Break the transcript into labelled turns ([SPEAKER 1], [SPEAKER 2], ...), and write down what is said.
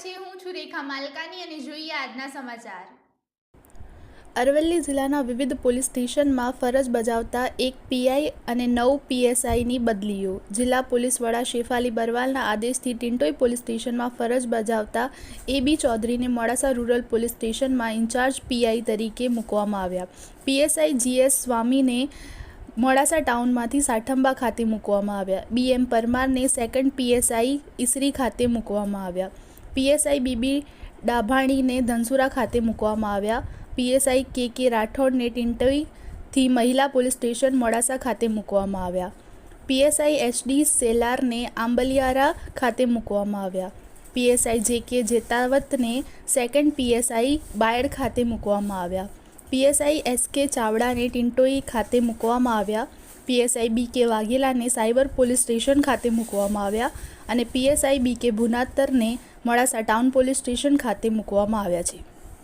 [SPEAKER 1] છે। હું છું રેખા માલકાની અને જોઈએ આજના સમાચાર।
[SPEAKER 2] અરવલ્લી જિલ્લાના વિવિધ પોલીસ સ્ટેશનમાં ફરજ બજાવતા એક પીઆઈ અને 9 પીએસઆઈની બદલીઓ। જિલ્લા પોલીસ વડા શેફાલી બરવાલના આદેશથી ટિન્ટોઈ પોલીસ સ્ટેશનમાં ફરજ બજાવતા એબી ચૌધરીને મોડાસા રૂરલ પોલીસ સ્ટેશનમાં ઇન્ચાર્જ પીઆઈ તરીકે મૂકવામાં આવ્યા। પીએસઆઈ જીએસ સ્વામીને મોડાસા ટાઉનમાંથી સાઠંબા ખાતે મૂકવામાં આવ્યા। બીએમ પરમારને સેકન્ડ પીએસઆઈ ઈસરી ખાતે મૂકવામાં આવ્યા। પીએસઆઈ બીબી ડાભાણીને ધનસુરા ખાતે મૂકવામાં આવ્યા। પીએસઆઈ કે રાઠોડને ટિન્ટોઈથી મહિલા પોલીસ સ્ટેશન મોડાસા ખાતે મૂકવામાં આવ્યા। પીએસઆઈ એચડી સેલારને આંબલિયારા ખાતે મૂકવામાં આવ્યા। પીએસઆઈ જે જેતાવતને સેકન્ડ પીએસઆઈ બાયડ ખાતે મૂકવામાં આવ્યા। પીએસઆઈ એસકે ચાવડાને ટિન્ટોઈ ખાતે મૂકવામાં આવ્યા। પીએસઆઈ બીકે વાઘેલાને સાયબર પોલીસ સ્ટેશન ખાતે મૂકવામાં આવ્યા અને પીએસઆઈ બીકે ભુનાતરને મોડાસા ટાઉન પોલીસ સ્ટેશન ખાતે મૂકવામાં આવ્યા છે।